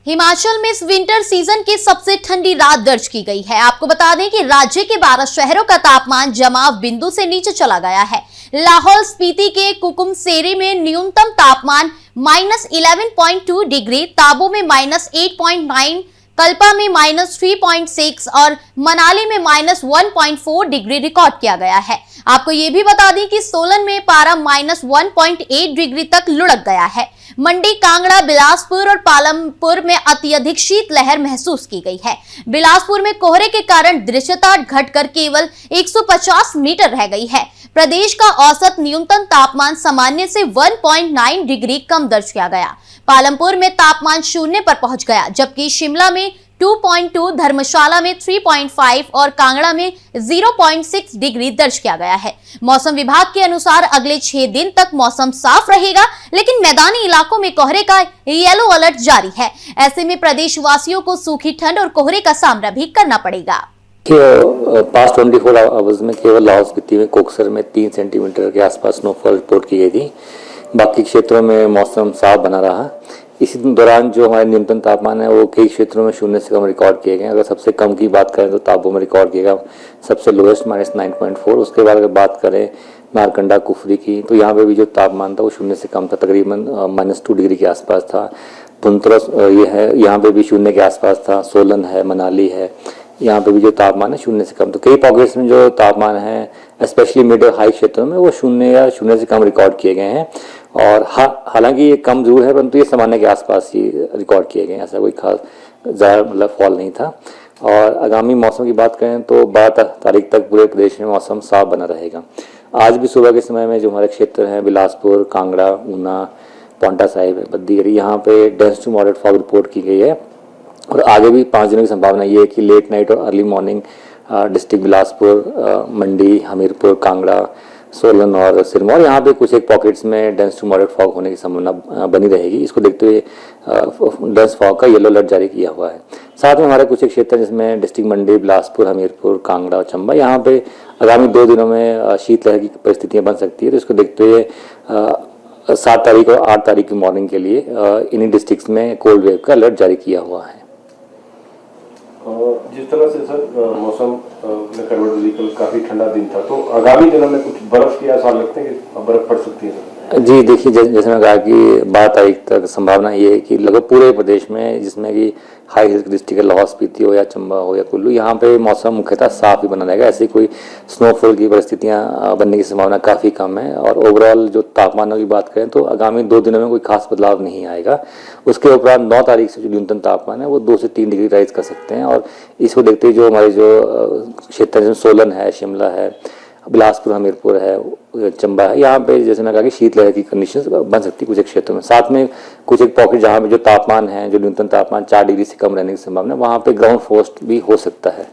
हिमाचल में इस winter season की सबसे ठंडी रात दर्ज की गई है। आपको बता दें कि राज्य के 12 शहरों का तापमान जमाव बिंदु से नीचे चला गया है। लाहौल स्पीति के कुकुमसेरी में न्यूनतम तापमान -11.2 डिग्री, ताबो में -8.9, कल्पा में -3.6 और मनाली में -1.4 डिग्री रिकॉर्ड किया गया है। आपको ये भी बता दें कि सोलन में पारा -1.8 डिग्री तक लुढ़क गया है। मंडी, कांगड़ा, बिलासपुर और पालमपुर में अत्यधिक शीतलहर महसूस की गई है। बिलासपुर में कोहरे के कारण दृश्यता घटकर केवल 150 मीटर रह गई है। प्रदेश का औसत न्यूनतम तापमान सामान्य से 1.9 डिग्री कम दर्ज किया गया। पालमपुर में तापमान 0 पर पहुंच गया, जबकि शिमला में 2.2, धर्मशाला में 3.5 और कांगड़ा में 0.6 डिग्री दर्ज किया गया है। मौसम विभाग के अनुसार अगले 6 दिन तक मौसम साफ रहेगा, लेकिन मैदानी इलाकों में कोहरे का येलो अलर्ट जारी है। ऐसे में प्रदेशवासियों को सूखी ठंड और कोहरे का सामना भी करना पड़ेगा। पास्ट 24 आवर्स में केवल लाहौल स्पीति में कोकसर में 3 सेंटीमीटर के आसपास स्नोफॉल रिपोर्ट की गई थी। बाकी क्षेत्रों में मौसम साफ बना रहा। इसी दौरान जो हमारे न्यूनतम तापमान है वो कई क्षेत्रों में 0 से कम रिकॉर्ड किए गए। अगर सबसे कम की बात करें तो ताबो में रिकॉर्ड किया गया सबसे लोएस्ट -9.4। उसके बाद अगर बात करें नारकंडा, कुफरी की, तो यहाँ पे भी जो तापमान था वो 0 से कम था, तकरीबन -2 डिग्री के आसपास था। पुंतरस ये है, यहाँ पे भी 0 के आसपास था। सोलन है, मनाली है, यहाँ पे भी जो तापमान है 0 से कम। तो कई पॉकेट्स में जो तापमान है स्पेशली मिड और हाई क्षेत्रों में वो 0 या 0 से कम रिकॉर्ड किए गए हैं। और हालांकि ये कम जरूर है, परंतु ये सामान्य के आसपास ही रिकॉर्ड किए गए हैं। ऐसा कोई खास ज़्यादा मतलब फॉल नहीं था। और आगामी मौसम की बात करें तो 12 तारीख तक पूरे प्रदेश में मौसम साफ बना रहेगा। आज भी सुबह के समय में जो हमारे क्षेत्र हैं बिलासपुर, कांगड़ा, ऊना, पांवटा साहिब, बद्दीगिरी, यहाँ पे dense to moderate fog report की गई है। और आगे भी 5 दिनों की संभावना ये है कि लेट नाइट और अर्ली मॉर्निंग डिस्ट्रिक्ट बिलासपुर, मंडी, हमीरपुर, कांगड़ा, सोलन और सिरमौर, यहाँ पे कुछ एक पॉकेट्स में डेंस टू मॉडरेट फॉग होने की संभावना बनी रहेगी। इसको देखते हुए डेंस फॉग का येलो अलर्ट जारी किया हुआ है। साथ में हमारे कुछ एक क्षेत्र जिसमें डिस्ट्रिक्ट मंडी, बिलासपुर, हमीरपुर, कांगड़ा और चंबा, यहाँ पे आगामी 2 दिनों में शीतलहर की परिस्थितियाँ बन सकती है। तो इसको देखते हुए 7 तारीख और 8 तारीख की मॉर्निंग के लिए इन्हीं डिस्ट्रिक्ट्स में कोल्ड वेव का अलर्ट जारी किया हुआ है। जिस तरह से सर मौसम में कन्वर्ट हुई, कल काफी ठंडा दिन था, तो आगामी दिनों में कुछ बर्फ के आसार लगते हैं कि बर्फ पड़ सकती है? जी देखिए, जैसे मैं कहा कि 12 तारीख तक संभावना ये है कि लगभग पूरे प्रदेश में, जिसमें कि high heels district Lahaul Spiti हो या चंबा हो या कुल्लू, यहाँ पे मौसम मुख्यतः साफ ही बना रहेगा। ऐसी कोई स्नोफॉल की परिस्थितियाँ बनने की संभावना काफ़ी कम है। और ओवरऑल जो तापमानों की बात करें तो आगामी 2 दिनों में कोई खास बदलाव नहीं आएगा। उसके उपरांत 9 तारीख से जो न्यूनतम तापमान है वो 2 से 3 डिग्री राइज कर सकते हैं। और इसको देखते हुए जो हमारे जो क्षेत्र जैसे सोलन है, शिमला है, बिलासपुर, हमीरपुर है, चंबा है, यहाँ पे जैसे मैं कहा कि शीतलहर की कंडीशंस बन सकती है कुछ एक क्षेत्रों में। साथ में कुछ एक पॉकेट जहाँ पे जो तापमान है, जो न्यूनतम तापमान 4 डिग्री से कम रहने की संभावना, वहाँ पे ग्राउंड फ्रॉस्ट भी हो सकता है।